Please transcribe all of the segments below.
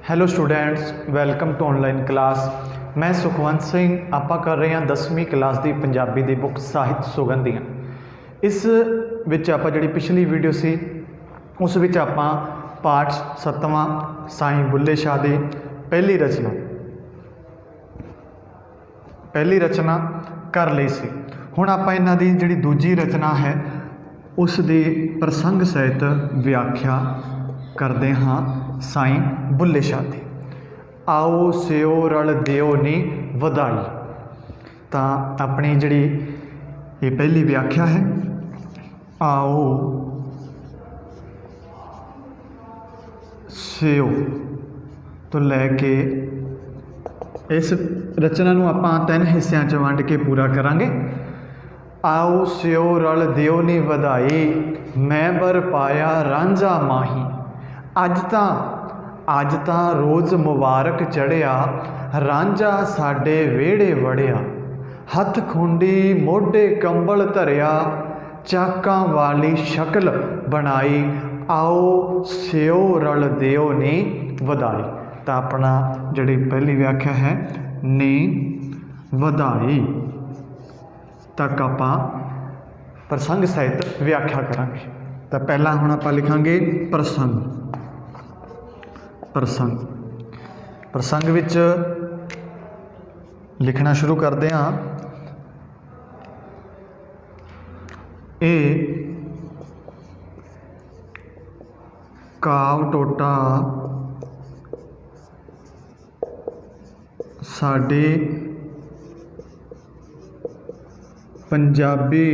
Hello students, welcome to online class. मैं सुखवंत सिंह। आप कर रहे हैं 10वीं क्लास की पंजाबी की बुक ਸਾਹਿਤ ਸੁਗੰਧੀਆਂ। इस विच आपां जिहड़ी पिछली वीडियो सी उस विच आपां पाठ 7वां साईं बुल्ले शाह की पहली रचना कर ली सी। हुण आपां इन्हां दी जिहड़ी दूजी रचना है उस दी प्रसंग सहित व्याख्या करते हाँ साईं बुल्ले शाह की। आओ सिओ रल दिओ नी वधाई। तो अपनी जिहड़ी ये पहली व्याख्या है, आओ सिओ तो लैके इस रचना नूं आपां 3 हिस्सों च वंड के पूरा करांगे। आओ सिओ रल दिओ नी वधाई, मैं बर पाया रांझा माही। अज तां रोज़ मुबारक चढ़िया, रांझा साडे वेड़े वड़िया। हथ खुंडी मोढे कंबल धरिया, चाकां वाली शक्ल बनाई। आओ सिओ रल दिओ नी वधाई। तो अपना जिहड़ी पहली व्याख्या है नी वधाई तक आपां प्रसंग सहित व्याख्या करांगे। तो पहला हुण आपां लिखांगे प्रसंग विच लिखना शुरू करते हैं। ये काव टोटा साडे पंजाबी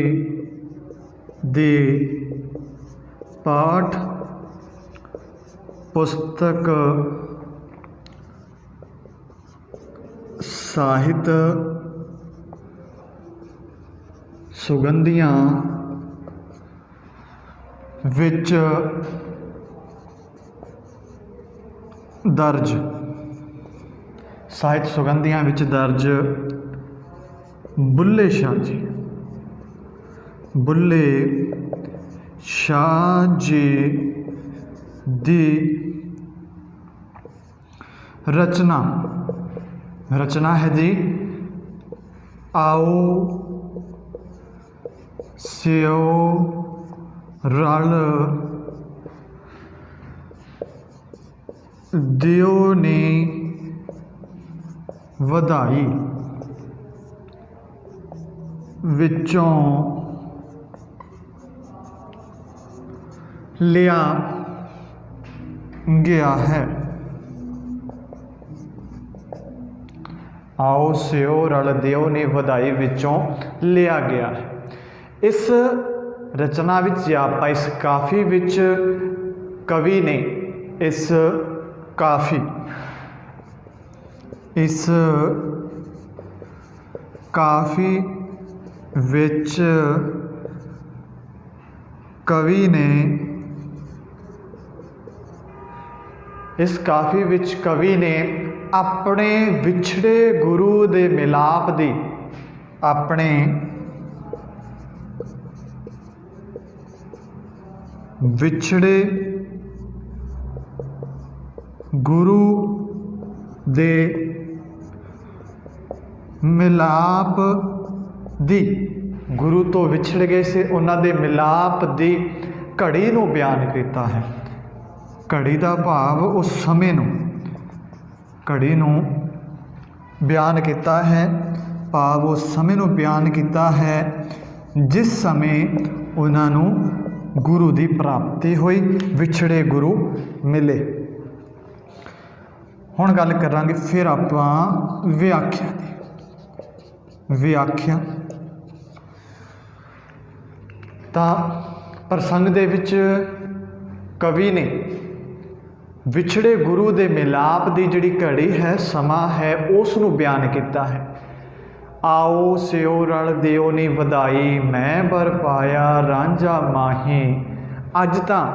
दे पाठ पुस्तक ਸਾਹਿਤ ਸੁਗੰਧੀਆਂ ਵਿੱਚ दर्ज ਸਾਹਿਤ ਸੁਗੰਧੀਆਂ ਵਿੱਚ दर्ज बुल्ले शाह जी दी रचना है जी। आओ सिओ रल दिओ नी वधाई। विचों लिया गया है। आओ सिओ रल दिओ नी वधाई विचों लिया गया है। इस रचना विच आपां इस काफ़ी विच कवि ने इस काफ़ी विच कवि ने अपने विछड़े गुरु दे मिलाप दी विछड़े गुरु दे मिलाप दी, गुरु तो विछड़ गए से उन्हां दे मिलाप दी घड़ी नूं बयान किया है। घड़ी का भाव उस समय नूं, घड़ी नूं बयान किया है, भाव उस समय नूं बयान किया है जिस समय उन्होंने गुरु की प्राप्ति हुई, विछड़े गुरु मिले। हुण गल करांगे फिर आपां व्याख्या दी। व्याख्या तां प्रसंग दे विच कवि ने विछड़े गुरु दे मिलाप की जिहड़ी घड़ी है, समा है, उसनूं बयान किया है। आओ सिओ रल दिओ नी वधाई, मैं बर पाया रांझा माही। अज तां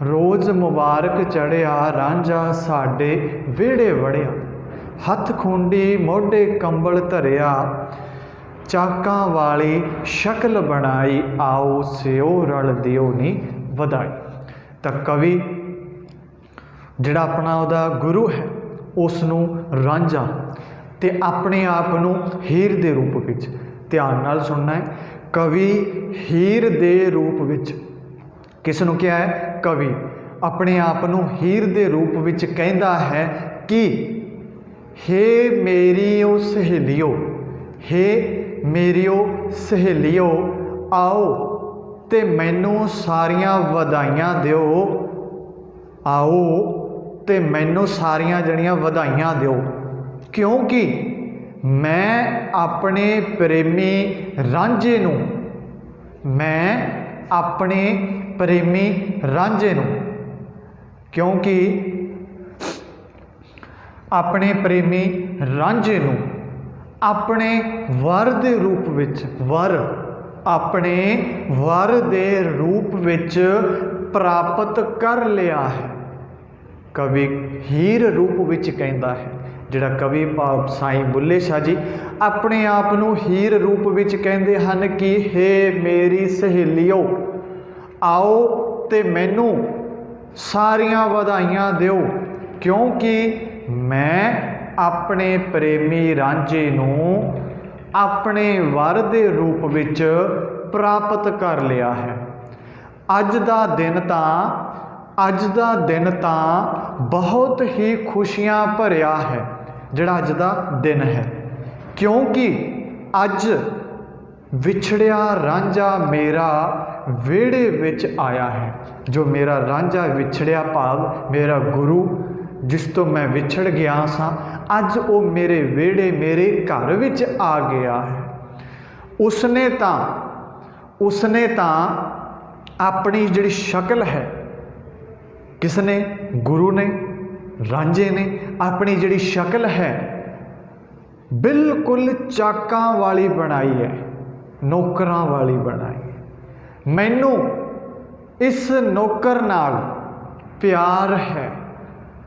रोज़ मुबारक चढ़िया, रांझा साडे वेड़े वड़िया। हथ खुंडी मोढे कंबल धरिया, चाकां वाली शक्ल बनाई। आओ सिओ रल दिओ नी वधाई। तो कवि ਜਿਹੜਾ ਆਪਣਾ ਉਹਦਾ ਗੁਰੂ ਹੈ ਉਸ ਨੂੰ ਰਾਂਝਾ ਤੇ ਆਪਣੇ ਆਪ ਨੂੰ ਹੀਰ ਦੇ ਰੂਪ ਵਿੱਚ, ਧਿਆਨ ਨਾਲ ਸੁਣਨਾ ਹੈ, ਕਵੀ ਹੀਰ ਦੇ ਰੂਪ ਵਿੱਚ ਕਿਸ ਨੂੰ ਕਿਹਾ ਹੈ? ਕਵੀ ਆਪਣੇ ਆਪ ਨੂੰ ਹੀਰ ਦੇ ਰੂਪ ਵਿੱਚ ਕਹਿੰਦਾ ਹੈ ਕਿ ਹੇ ਮੇਰੀਓ ਸਹੇਲੀਓ, ਹੇ ਮੇਰੀਓ ਸਹੇਲੀਓ, ਆਓ ਤੇ ਮੈਨੂੰ ਸਾਰੀਆਂ ਵਧਾਈਆਂ ਦਿਓ, ਆਓ ਤੇ ਮੈਨੂੰ ਸਾਰੀਆਂ ਜਿਹੜੀਆਂ ਵਧਾਈਆਂ ਦਿਓ, ਕਿਉਂਕਿ ਮੈਂ ਆਪਣੇ ਪ੍ਰੇਮੀ ਰਾਂਝੇ ਨੂੰ, ਮੈਂ ਆਪਣੇ ਪ੍ਰੇਮੀ ਰਾਂਝੇ ਨੂੰ, ਕਿਉਂਕਿ ਆਪਣੇ ਪ੍ਰੇਮੀ ਰਾਂਝੇ ਨੂੰ ਆਪਣੇ ਵਰ ਦੇ ਰੂਪ ਵਿੱਚ, ਵਰ ਆਪਣੇ ਵਰ ਦੇ ਰੂਪ ਵਿੱਚ ਪ੍ਰਾਪਤ ਕਰ ਲਿਆ ਹੈ। ਕਵੀ ਹੀਰ ਰੂਪ ਵਿੱਚ ਕਹਿੰਦਾ ਹੈ। ਜਿਹੜਾ ਕਵੀ ਸਾਈਂ ਬੁੱਲੇ ਸ਼ਾਹ ਜੀ ਆਪਣੇ ਆਪ ਨੂੰ ਹੀਰ ਰੂਪ ਵਿੱਚ ਕਹਿੰਦੇ ਹਨ ਕਿ ਹੇ ਮੇਰੀ ਸਹੇਲੀਓ, ਆਓ ਤੇ ਮੈਨੂੰ ਸਾਰੀਆਂ ਵਧਾਈਆਂ ਦਿਓ, ਕਿਉਂਕਿ ਮੈਂ ਆਪਣੇ ਪ੍ਰੇਮੀ ਰਾਂਝੇ ਨੂੰ ਆਪਣੇ ਵਰ ਦੇ ਰੂਪ ਵਿੱਚ ਪ੍ਰਾਪਤ ਕਰ ਲਿਆ ਹੈ। ਅੱਜ ਦਾ ਦਿਨ ਤਾਂ ਬਹੁਤ ਹੀ ਖੁਸ਼ੀਆਂ ਭਰਿਆ ਹੈ, ਜਿਹੜਾ ਅੱਜ ਦਾ ਦਿਨ ਹੈ, ਕਿਉਂਕਿ ਅੱਜ ਵਿਛੜਿਆ ਰਾਂਝਾ ਮੇਰਾ ਵਿਹੜੇ ਵਿੱਚ ਆਇਆ ਹੈ। ਜੋ ਮੇਰਾ ਰਾਂਝਾ ਵਿਛੜਿਆ ਭਾਵ ਮੇਰਾ ਗੁਰੂ ਜਿਸ ਤੋਂ ਮੈਂ ਵਿਛੜ ਗਿਆ ਸਾਂ, ਅੱਜ ਉਹ ਮੇਰੇ ਵਿਹੜੇ, ਮੇਰੇ ਘਰ ਵਿੱਚ ਆ ਗਿਆ ਹੈ। ਉਸਨੇ ਤਾਂ ਆਪਣੀ ਜਿਹੜੀ ਸ਼ਕਲ ਹੈ, ਕਿਸ ਨੇ? ਗੁਰੂ ਨੇ, ਰਾਂਝੇ ਨੇ ਆਪਣੀ ਜਿਹੜੀ ਸ਼ਕਲ ਹੈ ਬਿਲਕੁਲ ਚਾਕਾਂ ਵਾਲੀ ਬਣਾਈ ਹੈ, ਨੌਕਰਾਂ ਵਾਲੀ ਬਣਾਈ ਹੈ। ਮੈਨੂੰ ਇਸ ਨੌਕਰ ਨਾਲ ਪਿਆਰ ਹੈ,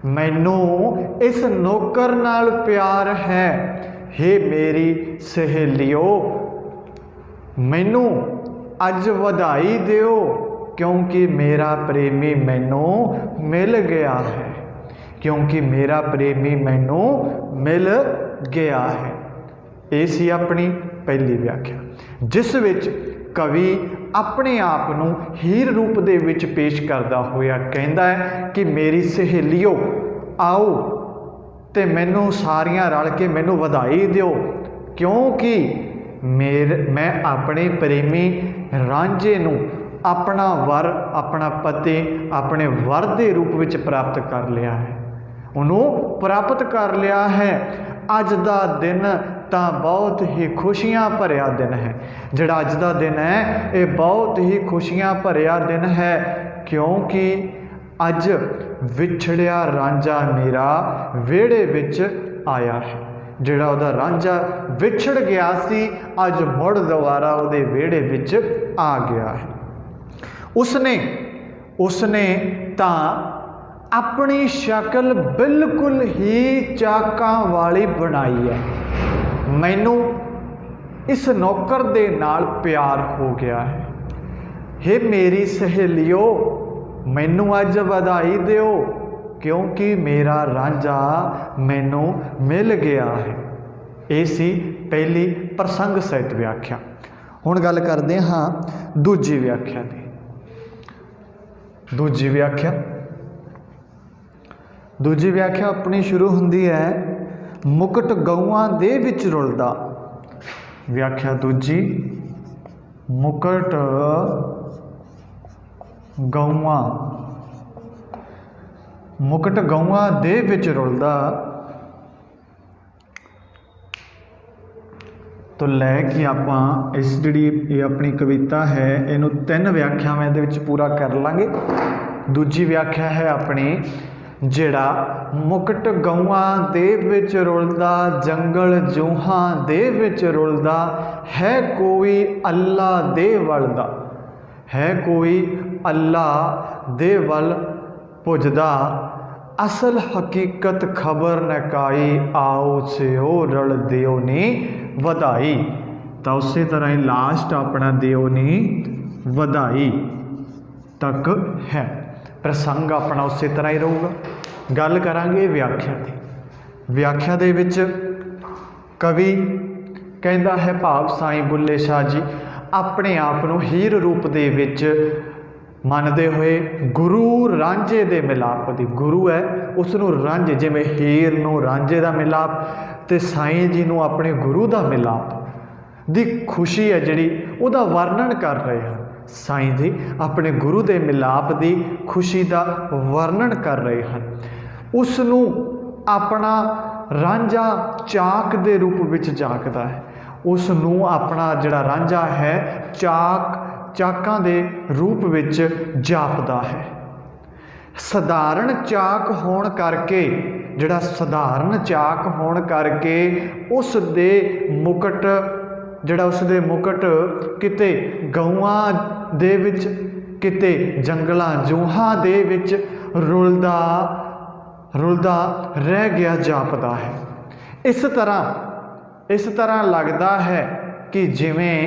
ਮੈਨੂੰ ਇਸ ਨੌਕਰ ਨਾਲ ਪਿਆਰ ਹੈ। ਹੇ ਮੇਰੀ ਸਹੇਲੀਓ, ਮੈਨੂੰ ਅੱਜ ਵਧਾਈ ਦਿਓ, ਕਿਉਂਕਿ ਮੇਰਾ ਪ੍ਰੇਮੀ ਮੈਨੂੰ ਮਿਲ ਗਿਆ ਹੈ, ਕਿਉਂਕਿ ਮੇਰਾ ਪ੍ਰੇਮੀ ਮੈਨੂੰ ਮਿਲ ਗਿਆ ਹੈ। ਇਹ ਸੀ ਆਪਣੀ ਪਹਿਲੀ ਵਿਆਖਿਆ, ਜਿਸ ਵਿੱਚ ਕਵੀ ਆਪਣੇ ਆਪ ਨੂੰ ਹੀਰ ਰੂਪ ਦੇ ਵਿੱਚ ਪੇਸ਼ ਕਰਦਾ ਹੋਇਆ ਕਹਿੰਦਾ ਹੈ ਕਿ ਮੇਰੀ ਸਹੇਲੀਓ, ਆਓ ਤੇ ਮੈਨੂੰ ਸਾਰੀਆਂ ਰਲ ਕੇ ਮੈਨੂੰ ਵਧਾਈ ਦਿਓ, ਕਿਉਂਕਿ ਮੈਂ ਆਪਣੇ ਪ੍ਰੇਮੀ ਰਾਂਝੇ ਨੂੰ ਆਪਣਾ ਵਰ, ਆਪਣਾ ਪਤੀ, ਆਪਣੇ ਵਰ ਦੇ ਰੂਪ ਵਿੱਚ ਪ੍ਰਾਪਤ ਕਰ ਲਿਆ ਹੈ, ਉਹਨੂੰ ਪ੍ਰਾਪਤ ਕਰ ਲਿਆ ਹੈ। ਅੱਜ ਦਾ ਦਿਨ ਤਾਂ ਬਹੁਤ ਹੀ ਖੁਸ਼ੀਆਂ ਭਰਿਆ ਦਿਨ ਹੈ। ਜਿਹੜਾ ਅੱਜ ਦਾ ਦਿਨ ਹੈ ਇਹ ਬਹੁਤ ਹੀ ਖੁਸ਼ੀਆਂ ਭਰਿਆ ਦਿਨ ਹੈ, ਕਿਉਂਕਿ ਅੱਜ ਵਿਛੜਿਆ ਰਾਂਝਾ ਮੇਰਾ ਵਿਹੜੇ ਵਿੱਚ ਆਇਆ ਹੈ। ਜਿਹੜਾ ਉਹਦਾ ਰਾਂਝਾ ਵਿਛੜ ਗਿਆ ਸੀ, ਅੱਜ ਮੁੜ ਦੁਬਾਰਾ ਉਹਦੇ ਵਿਹੜੇ ਵਿੱਚ ਆ ਗਿਆ ਹੈ। ਉਸਨੇ ਤਾਂ ਆਪਣੀ ਸ਼ਕਲ ਬਿਲਕੁਲ ਹੀ ਚਾਕਾਂ ਵਾਲੀ ਬਣਾਈ ਹੈ। ਮੈਨੂੰ ਇਸ ਨੌਕਰ ਦੇ ਨਾਲ ਪਿਆਰ ਹੋ ਗਿਆ ਹੈ। ਹੇ ਮੇਰੀ ਸਹੇਲੀਓ, ਮੈਨੂੰ ਅੱਜ ਵਧਾਈ ਦਿਓ, ਕਿਉਂਕਿ ਮੇਰਾ ਰਾਂਝਾ ਮੈਨੂੰ ਮਿਲ ਗਿਆ ਹੈ। ਇਹ ਸੀ ਪਹਿਲੀ ਪ੍ਰਸੰਗ ਸਹਿਤ ਵਿਆਖਿਆ। ਹੁਣ ਗੱਲ ਕਰਦੇ ਹਾਂ ਦੂਜੀ ਵਿਆਖਿਆ ਦੀ। ਦੂਜੀ ਵਿਆਖਿਆ ਆਪਣੀ ਸ਼ੁਰੂ ਹੁੰਦੀ ਹੈ ਮੁਕਟ ਗਊਆਂ ਦੇ ਵਿੱਚ ਰੁਲਦਾ। ਵਿਆਖਿਆ ਦੂਜੀ, ਮੁਕਟ ਗਊਆਂ ਦੇ ਵਿੱਚ ਰੁਲਦਾ ਤੋਂ ਲੈ ਕੇ ਆਪਾਂ ਇਸ ਜਿਹੜੀ ਇਹ ਆਪਣੀ ਕਵਿਤਾ ਹੈ ਇਹਨੂੰ 3 ਵਿਆਖਿਆਵਾਂ ਦੇ ਵਿੱਚ ਪੂਰਾ ਕਰ ਲਾਂਗੇ। ਦੂਜੀ ਵਿਆਖਿਆ ਹੈ ਆਪਣੀ, ਜਿਹੜਾ ਮੁਕਟ ਗਊਆਂ ਦੇ ਵਿੱਚ ਰੁਲਦਾ, ਜੰਗਲ ਜੂਹਾਂ ਦੇ ਵਿੱਚ ਰੁਲਦਾ, ਹੈ ਕੋਈ ਅੱਲਾ ਦੇ ਵੱਲ ਦਾ, ਹੈ ਕੋਈ ਅੱਲਾ ਦੇ ਵੱਲ ਪੁੱਜਦਾ, ਅਸਲ ਹਕੀਕਤ ਖਬਰ ਨਕਾਈ, ਆਓ ਸਿਓ ਰਲ ਦਿਓ ਨੀ ਵਧਾਈ। ਤਾਂ ਉਸੇ ਤਰ੍ਹਾਂ ਹੀ ਲਾਸਟ ਆਪਣਾ ਦਿਓ ਨੀ ਵਧਾਈ ਤੱਕ ਹੈ। ਪ੍ਰਸੰਗ ਆਪਣਾ ਉਸੇ ਤਰ੍ਹਾਂ ਹੀ ਰਹੂਗਾ। गल करांगे व्याख्या की। व्याख्या दे विच कवि कहता है भाव साईं बुल्ले शाह जी अपने आप को हीर रूप दे विच मनते हुए गुरु रांझे दे मिलाप दी, गुरु है उसनों रांझे जिमें हीर नूं रांझे का मिलाप तो साईं जी नूं अपने गुरु का मिलाप दी खुशी है जिहड़ी उहदा वर्णन कर रहे हैं। साईं जी अपने गुरु के मिलाप की खुशी का वर्णन कर रहे हैं। उसनूं अपना रांझा चाक के रूप में जाकदा है, उसनूं अपना जिहड़ा रांझा है चाकां दे रूप में जापदा है। सधारण चाक होण करके जिहड़ा सधारण चाक होण करके उस दे मुकट जिहड़ा उसदे मुकट किते गऊआं दे विच किते जंगलां जूहां दे विच रुलदा रुलदा रह गया जापदा है। इस तरह लगता है कि जिवें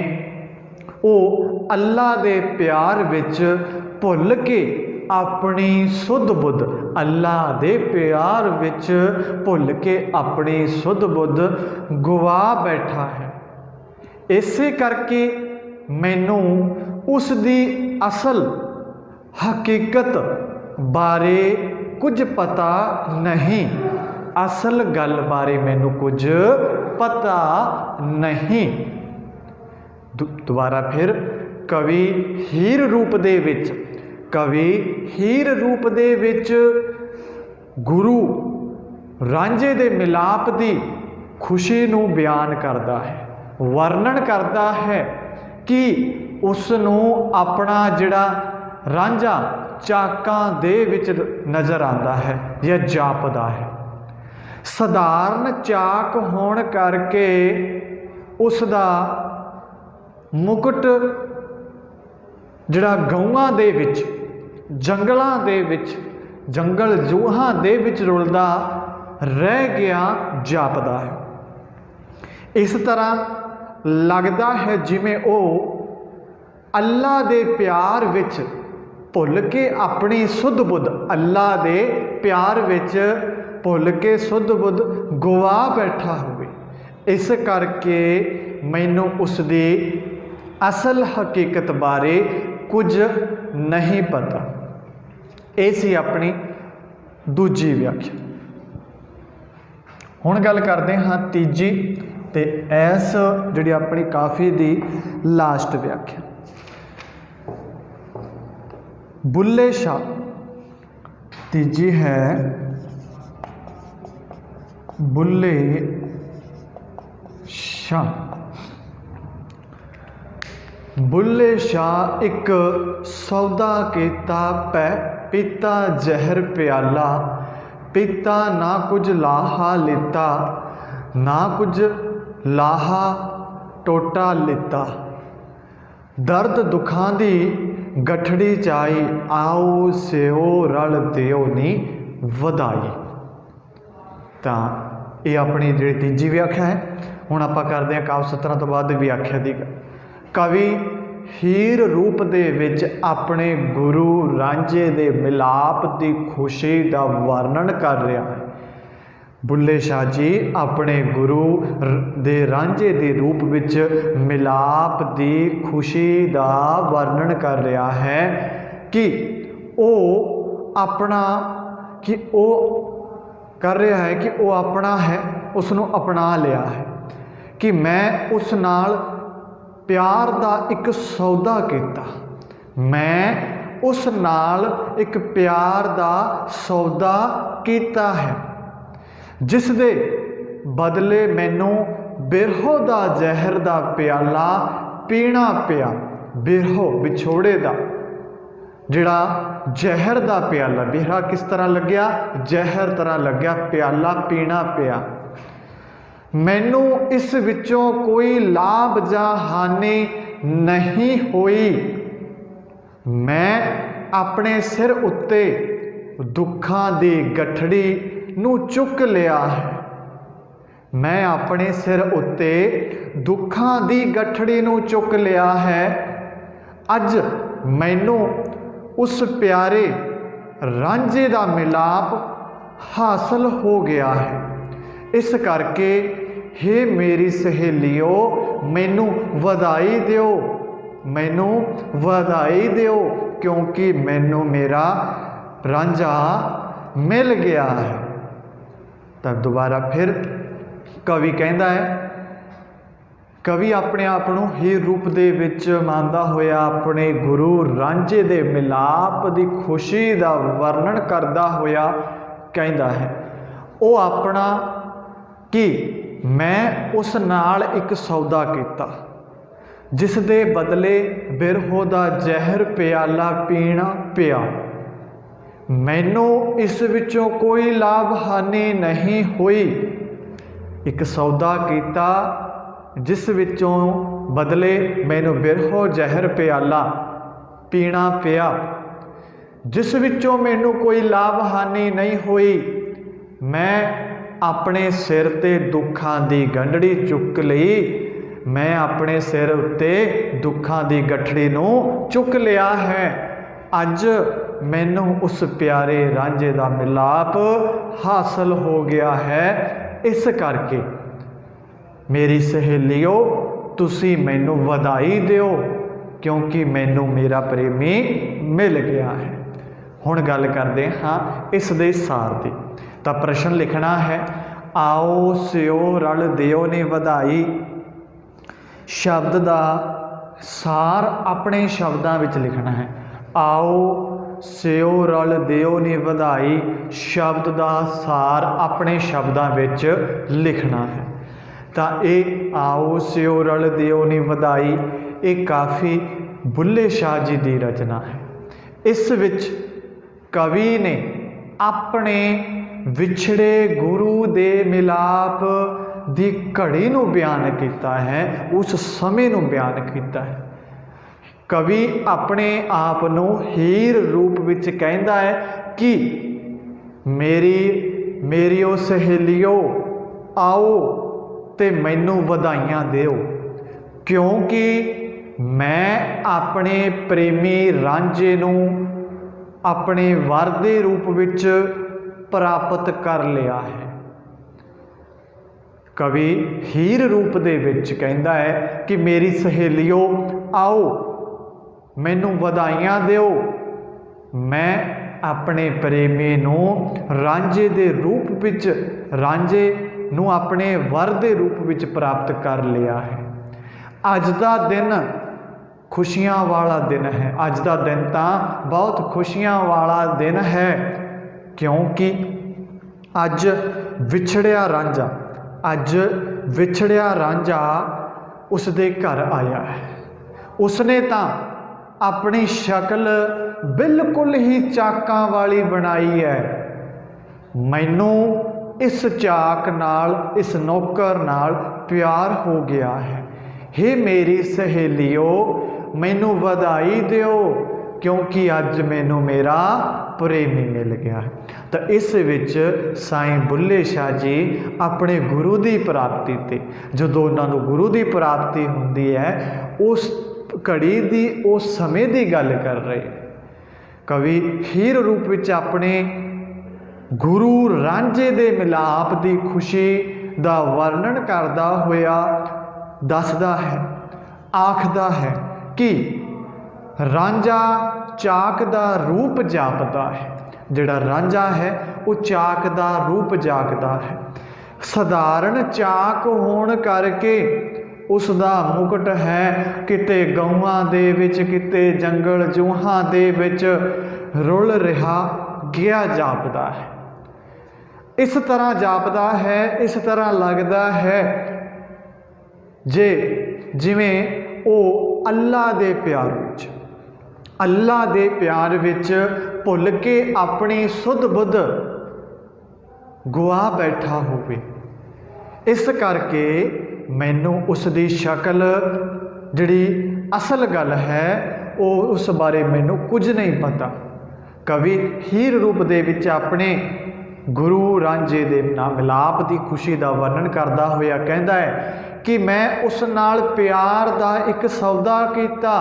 वो अल्लाह दे प्यार विच भुल के अपनी सुध बुध अल्लाह दे प्यार विच भुल के अपनी सुध बुध गवा बैठा है। इसे करके मैनू उसकी असल हकीकत बारे कुछ पता नहीं, असल गल बारे मैनू कुछ पता नहीं। दोबारा फिर कवि हीर रूप दे विच गुरु रांझे दे मिलाप की खुशी नूं बयान करता है, वर्णन करता है कि उसनूं अपना जिहड़ा रांझा चाकां दे विच नज़र आता है या जापदा है। सधारण चाक होण करके उसदा मुकुट जिहड़ा गऊआं दे विच जंगलां दे विच जंगल जूहां दे विच रुलदा रह गया जापदा है। इस तरह लगता है जिवें वो अल्लाह दे प्यार विच भुल के अपनी सुध बुध अल्लाह दे प्यार विच भुल के सुध बुध गवा बैठा हुए। इस करके मैनू उसकी असल हकीकत बारे कुछ नहीं पता। ये सी अपनी दूजी व्याख्या। हुण गल करते हाँ तीजी ते ऐस जिहड़ी अपनी काफ़ी दी लास्ट व्याख्या। बुल्ले शाह तीजी है बुल्ले शाह। बुल्ले शाह एक सौदा कीता पीता जहर प्याला, पीता ना कुछ लाहा लिता, ना कुछ लाहा टोटा लिता, दर्द दुखां दी गठड़ी चाई, आओ सेओ रल देओ नी वधाई। तो ये अपनी जी तीजी व्याख्या है। हुण आपां करदे हां काव्य सत्तरां तो बाद व्याख्या की। कवि हीर रूप दे विच अपने गुरु रांझे दे मिलाप की खुशी का वर्णन कर रहा है। बुल्ले शाह जी अपने गुरु दे रांझे दे रूप विच मिलाप की खुशी का वर्णन कर रहा है कि वो अपना कर रहा है कि वो अपना है, उसनों अपना लिया है कि मैं उस नाल प्यार का एक सौदा किया, मैं उस नाल एक प्यार का सौदा किया है जिस दे बदले मैनू बिरहो का जहर का प्याला पीना पिया। बिरहो विछोड़े का जिहड़ा जहर का प्याला, बिरहा किस तरह लग्या, जहर तरह लग्या, प्याला पीना पिया। मैनू इस विचों कोई लाभ या हानि नहीं हुई। मैं अपने सिर उत्ते दुखां दी गठड़ी नू चुक लिया है। मैं अपने सिर उत्ते दुखां दी गठड़ी नू चुक लिया है। अज मैनू उस प्यारे रांझे का मिलाप हासिल हो गया है। इस करके हे मेरी सहेलियो मैनू वधाई दिओ, मैनू वधाई दिओ, क्योंकि मैनू मेरा रांझा मिल गया है। तब दोबारा फिर कवि कहता है, कवि अपने आप को हीर रूप दे विच मानदा होया अपने गुरु रांझे दे मिलाप की खुशी का वर्णन करदा होया कहता है, वो अपना कि मैं उस नाल एक सौदा किया जिस दे बदले बिरहो दा जहर प्याला पीना पिया, मैनू इस विचों कोई लाभ हानि नहीं हुई। एक सौदा किया जिस विचों बदले मैनू बिरहो जहर प्याला पीना पिया, जिस विचों मैनू कोई लाभ हानि नहीं हुई। मैं अपने सिर ते दुखां दी गंढड़ी चुक लई, मैं अपने सिर उत्ते दुखां दी गठड़ी नूं चुक लिया है। अज मैनू उस प्यारे रांझे दा मिलाप हासिल हो गया है। इस करके मेरी सहेलियो तुसी मैनू वधाई दिओ, क्योंकि मैनू मेरा प्रेमी मिल गया है। हुण गल करते हाँ इस दे सार दी। तो प्रश्न लिखना है, आओ सिओ रल दिओ ने वधाई। शब्द का सार अपने शब्दों विच लिखना है। आओ सिओ रल दिओ ने वधाई, शब्द का सार अपने शब्दों विच लिखना है। तो ये आओ सिओ रल दिओ ने वधाई ये काफ़ी बुल्ले शाह जी की रचना है। इस विच कवि ने अपने विछड़े गुरु दे मिलाप दी घड़ी नूं बयान किया है, उस समय नूं बयान किया है। कवि अपने आप नूं हीर रूप विच कहता है कि मेरियो सहेलियो आओ ते मैनू वधाइयां दिओ, क्योंकि मैं अपने प्रेमी रांझे नूं अपने वर दे रूप विच प्राप्त कर लिया है। कवि हीर रूप दे विच कहता है कि मेरी सहेलियो आओ मैनू वधाइयां दिओ, मैं अपने प्रेमी नूं रांझे दे रूप विच रांझे नूं अपने वर दे रूप विच प्राप्त कर लिया है। अज दा दिन खुशियां वाला दिन है। अज दा दिन तां बहुत खुशियां वाला दिन है, क्योंकि अज विछड़िया रांझा उस दे घर आया है। उसने तां अपनी शक्ल बिल्कुल ही चाकां वाली बनाई है। मैनू इस चाक नाल इस नौकर नाल प्यार हो गया है। हे मेरी सहेलियो मैनू वधाई दिओ, क्योंकि अज मैनू मेरा प्रेमी मिल गया है। तो इस विच साईं बुल्ले शाह जी अपने गुरु की प्राप्ति ते जदों उन्होंने गुरु की प्राप्ति हुंदी है उस घड़ी की उस समय की गल कर रहे। कवि हीर रूप विच अपने गुरु रांझे दे मिलाप की खुशी का वर्णन करदा होया दसदा है, आखदा है कि रांझा चाक का रूप जापदा है। जिहड़ा रांझा है वो चाक का रूप जागदा है। सधारण चाक होण करके उसका मुकुट है किते गऊआं दे विच किते जंगल जूहां दे विच रुल रहा गया जापदा है। इस तरह जापदा है, इस तरह लगता है जिवें वो अल्लाह दे प्यार विच भुल के अपनी सुध बुध गुआ बैठा होवे। इस करके मैनू उसकी शक्ल जिहड़ी असल गल है वो उस बारे मैनू कुछ नहीं पता। कवि हीर रूप दे विच अपने गुरु रांझे दे नाल मिलाप की खुशी का वर्णन करदा होया कहता है कि मैं उस नाल प्यार का एक सौदा किया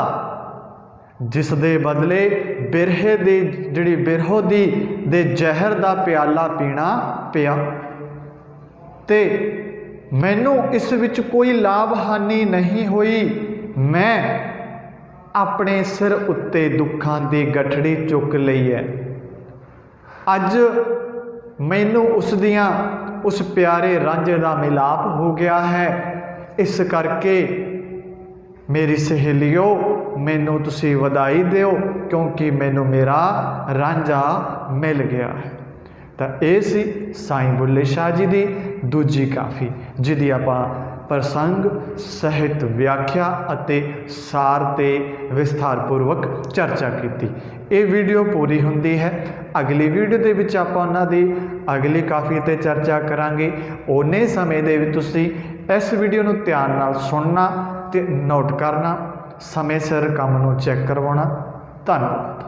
ਜਿਸ ਦੇ ਬਦਲੇ ਬਿਰਹੇ ਦੀ ਜਿਹੜੀ ਬਿਰਹੋ ਦੀ ਦੇ ਜ਼ਹਿਰ ਦਾ ਪਿਆਲਾ ਪੀਣਾ ਪਿਆ ਤੇ ਮੈਨੂੰ ਇਸ ਵਿੱਚ ਕੋਈ ਲਾਭ ਹਾਨੀ ਨਹੀਂ ਹੋਈ। ਮੈਂ ਆਪਣੇ ਸਿਰ ਉੱਤੇ ਦੁੱਖਾਂ ਦੀ ਗਠੜੀ ਚੁੱਕ ਲਈ ਹੈ। ਅੱਜ ਮੈਨੂੰ ਉਸ ਪਿਆਰੇ ਰਾਂਝੇ ਦਾ ਮਿਲਾਪ ਹੋ ਗਿਆ ਹੈ। ਇਸ ਕਰਕੇ ਮੇਰੀ ਸਹੇਲਿਓ, ਮੈਨੂੰ ਤੁਸੀਂ ਵਧਾਈ ਦਿਓ ਕਿਉਂਕਿ ਮੈਨੂੰ ਮੇਰਾ ਰਾਂਝਾ ਮਿਲ ਗਿਆ ਹੈ। ਤਾਂ ਇਹ ਸੀ ਸਾਈਂ ਬੁੱਲੇ ਸ਼ਾਹ ਜੀ ਦੀ ਦੂਜੀ ਕਾਫੀ, ਜਿਹਦੀ ਆਪਾਂ ਪ੍ਰਸੰਗ, ਸਾਹਿਤ, ਵਿਆਖਿਆ ਅਤੇ ਸਾਰ ਤੇ ਵਿਸਥਾਰਪੂਰਵਕ ਚਰਚਾ ਕੀਤੀ। ਇਹ ਵੀਡੀਓ ਪੂਰੀ ਹੁੰਦੀ ਹੈ। ਅਗਲੀ ਵੀਡੀਓ ਦੇ ਵਿੱਚ ਆਪਾਂ ਉਹਨਾਂ ਦੀ ਅਗਲੀ ਕਾਫੀ 'ਤੇ ਚਰਚਾ ਕਰਾਂਗੇ। ਓਨੇ ਸਮੇਂ ਦੇ ਵਿੱਚ ਤੁਸੀਂ ਇਸ ਵੀਡੀਓ ਨੂੰ ਧਿਆਨ ਨਾਲ ਸੁਣਨਾ ਤੇ ਨੋਟ ਕਰਨਾ, ਸਮੇਂ ਸਿਰ ਕੰਮ ਨੂੰ ਚੈੱਕ ਕਰਵਾਉਣਾ। ਧੰਨਵਾਦ।